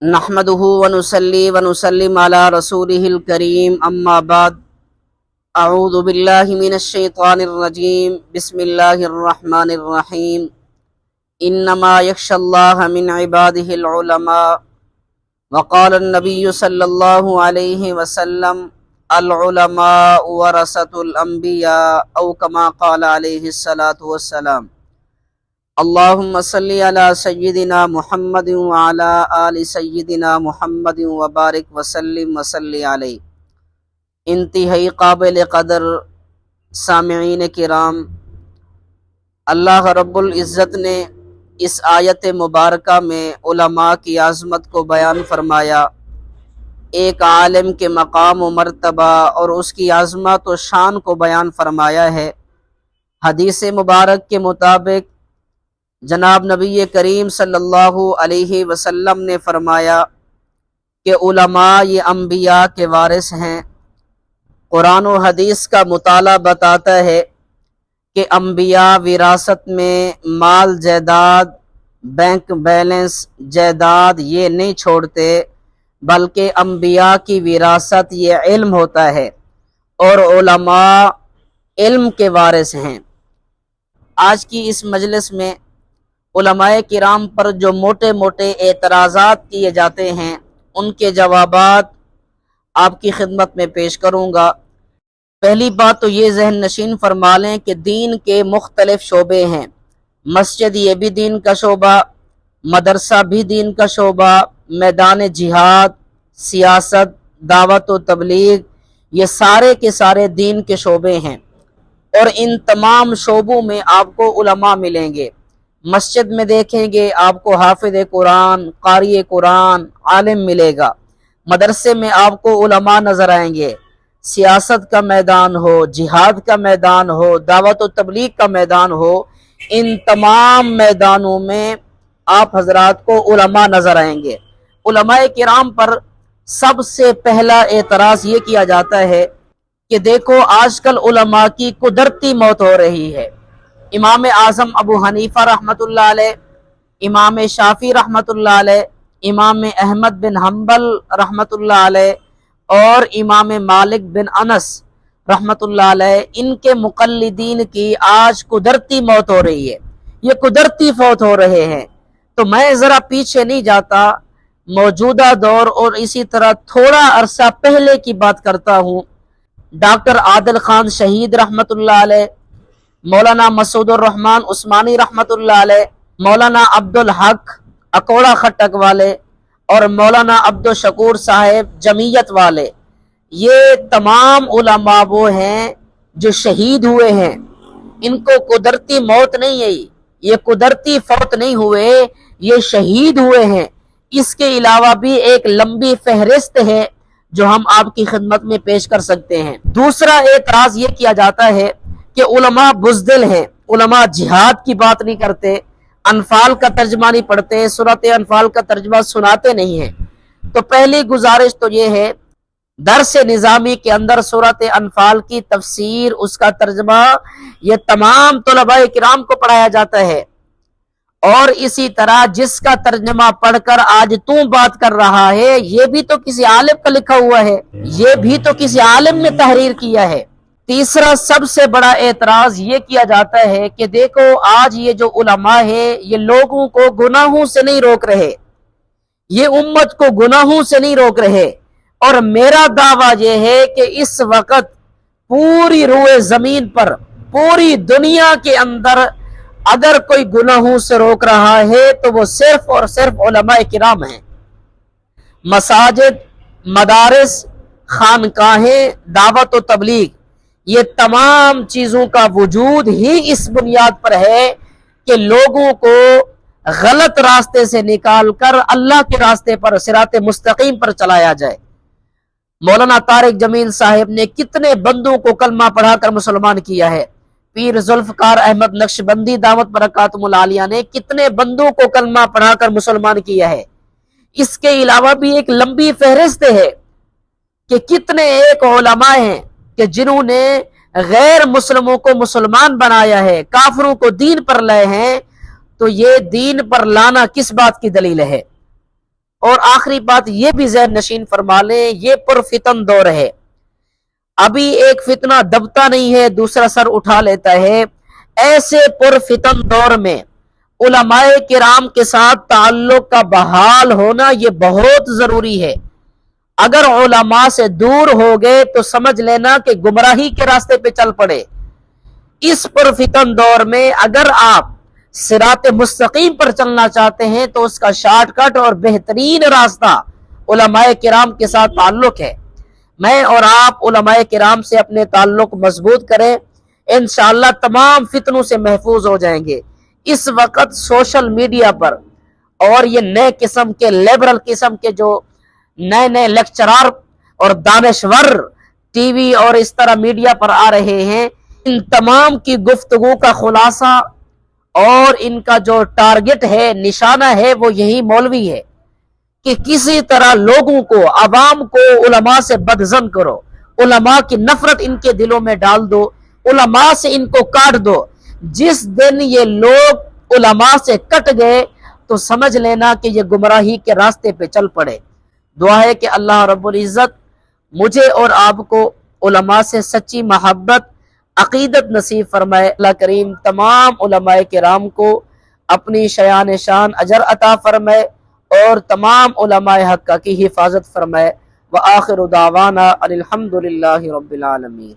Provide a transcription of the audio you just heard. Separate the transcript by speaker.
Speaker 1: نحمده ونصلي ونسلم على رسوله الكريم اما بعد اعوذ بالله من الشيطان الرجيم بسم الله الرحمن الرحيم انما يخشى الله من عباده العلماء وقال النبي صلى الله عليه وسلم العلماء ورثة الانبياء او كما قال عليه الصلاة والسلام اللهم صل على سيدنا محمد وعلى آل سيدنا محمد وبارک وسلم وصلی علیہ۔ انتہائی قابل قدر سامعین کرام، اللہ رب العزت نے اس آیت مبارکہ میں علماء کی عظمت کو بیان فرمایا، ایک عالم کے مقام و مرتبہ اور اس کی عظمت و شان کو بیان فرمایا ہے۔ حدیث مبارک کے مطابق جناب نبی کریم صلی اللہ علیہ وسلم نے فرمایا کہ علماء یہ انبیاء کے وارث ہیں۔ قرآن و حدیث کا مطالعہ بتاتا ہے کہ انبیاء وراثت میں مال جائیداد، بینک بیلنس، جائیداد یہ نہیں چھوڑتے، بلکہ انبیاء کی وراثت یہ علم ہوتا ہے، اور علماء علم کے وارث ہیں۔ آج کی اس مجلس میں علماء کرام پر جو موٹے موٹے اعتراضات کیے جاتے ہیں ان کے جوابات آپ کی خدمت میں پیش کروں گا۔ پہلی بات تو یہ ذہن نشین فرما لیں کہ دین کے مختلف شعبے ہیں۔ مسجد یہ بھی دین کا شعبہ، مدرسہ بھی دین کا شعبہ، میدان جہاد، سیاست، دعوت و تبلیغ، یہ سارے کے سارے دین کے شعبے ہیں، اور ان تمام شعبوں میں آپ کو علماء ملیں گے۔ مسجد میں دیکھیں گے آپ کو حافظ قرآن، قاری قرآن، عالم ملے گا۔ مدرسے میں آپ کو علماء نظر آئیں گے۔ سیاست کا میدان ہو، جہاد کا میدان ہو، دعوت و تبلیغ کا میدان ہو، ان تمام میدانوں میں آپ حضرات کو علماء نظر آئیں گے۔ علماء کرام پر سب سے پہلا اعتراض یہ کیا جاتا ہے کہ دیکھو آج کل علماء کی قدرتی موت ہو رہی ہے۔ امام اعظم ابو حنیفہ رحمۃ اللہ علیہ، امام شافعی رحمۃ اللہ علیہ، امام احمد بن حنبل رحمۃ اللہ علیہ، اور امام مالک بن انس رحمۃ اللہ علیہ، ان کے مقلدین کی آج قدرتی موت ہو رہی ہے، یہ قدرتی فوت ہو رہے ہیں۔ تو میں ذرا پیچھے نہیں جاتا، موجودہ دور اور اسی طرح تھوڑا عرصہ پہلے کی بات کرتا ہوں۔ ڈاکٹر عادل خان شہید رحمۃ اللہ علیہ، مولانا مسعود الرحمن عثمانی رحمۃ اللہ علیہ، مولانا عبدالحق اکوڑا خٹک والے، اور مولانا عبدالشکور صاحب جمعیت والے، یہ تمام علماء وہ ہیں جو شہید ہوئے ہیں۔ ان کو قدرتی موت نہیں ہے، یہ قدرتی فوت نہیں ہوئے، یہ شہید ہوئے ہیں۔ اس کے علاوہ بھی ایک لمبی فہرست ہے جو ہم آپ کی خدمت میں پیش کر سکتے ہیں۔ دوسرا اعتراض یہ کیا جاتا ہے کہ علماء بزدل ہیں، علماء جہاد کی بات نہیں کرتے، انفال کا ترجمہ نہیں پڑھتے، سورۃ انفال کا ترجمہ سناتے نہیں ہیں۔ تو پہلی گزارش تو یہ ہے، درس نظامی کے اندر سورۃ انفال کی تفسیر، اس کا ترجمہ یہ تمام طلباء کرام کو پڑھایا جاتا ہے، اور اسی طرح جس کا ترجمہ پڑھ کر آج تو بات کر رہا ہے یہ بھی تو کسی عالم کا لکھا ہوا ہے، یہ بھی تو کسی عالم نے تحریر کیا ہے۔ تیسرا سب سے بڑا اعتراض یہ کیا جاتا ہے کہ دیکھو آج یہ جو علماء ہے یہ لوگوں کو گناہوں سے نہیں روک رہے، یہ امت کو گناہوں سے نہیں روک رہے، اور میرا دعویٰ یہ ہے کہ اس وقت پوری روئے زمین پر، پوری دنیا کے اندر اگر کوئی گناہوں سے روک رہا ہے تو وہ صرف اور صرف علماء کرام ہیں۔ مساجد، مدارس، خانقاہیں، دعوت و تبلیغ، یہ تمام چیزوں کا وجود ہی اس بنیاد پر ہے کہ لوگوں کو غلط راستے سے نکال کر اللہ کے راستے پر، صراط مستقیم پر چلایا جائے۔ مولانا طارق جمیل صاحب نے کتنے بندوں کو کلمہ پڑھا کر مسلمان کیا ہے۔ پیر ذوالفقار احمد نقشبندی دعوت برکاتہم العالیہ نے کتنے بندوں کو کلمہ پڑھا کر مسلمان کیا ہے۔ اس کے علاوہ بھی ایک لمبی فہرست ہے کہ کتنے ایک علماء ہیں کہ جنہوں نے غیر مسلموں کو مسلمان بنایا ہے، کافروں کو دین پر لائے ہیں۔ تو یہ دین پر لانا کس بات کی دلیل ہے؟ اور آخری بات یہ بھی ذہن نشین فرما لیں، یہ پرفتن دور ہے، ابھی ایک فتنہ دبتا نہیں ہے دوسرا سر اٹھا لیتا ہے۔ ایسے پرفتن دور میں علماء کرام کے ساتھ تعلق کا بحال ہونا یہ بہت ضروری ہے۔ اگر علماء سے دور ہو گئے تو سمجھ لینا کہ گمراہی کے راستے پہ چل پڑے۔ اس پرفتن دور میں اگر آپ صراط مستقیم پر چلنا چاہتے ہیں تو اس کا شارٹ کٹ اور بہترین راستہ علماء کرام کے ساتھ تعلق ہے۔ میں اور آپ علماء کرام سے اپنے تعلق مضبوط کریں، انشاءاللہ تمام فتنوں سے محفوظ ہو جائیں گے۔ اس وقت سوشل میڈیا پر اور یہ نئے قسم کے لیبرل قسم کے جو نئے نئے لیکچرار اور دانشور ٹی وی اور اس طرح میڈیا پر آ رہے ہیں، ان تمام کی گفتگو کا خلاصہ اور ان کا جو ٹارگٹ ہے، نشانہ ہے، وہ یہی مولوی ہے کہ کسی طرح لوگوں کو، عوام کو علماء سے بدظن کرو، علماء کی نفرت ان کے دلوں میں ڈال دو، علماء سے ان کو کاٹ دو۔ جس دن یہ لوگ علماء سے کٹ گئے تو سمجھ لینا کہ یہ گمراہی کے راستے پہ چل پڑے۔ دعا ہے کہ اللہ رب العزت مجھے اور آپ کو علماء سے سچی محبت، عقیدت نصیب فرمائے۔ اللہ کریم تمام علماء کرام کو اپنی شایان شان اجر عطا فرمائے اور تمام علماء حق کی حفاظت فرمائے۔ وآخر دعوانا ان الحمد للہ رب العالمین۔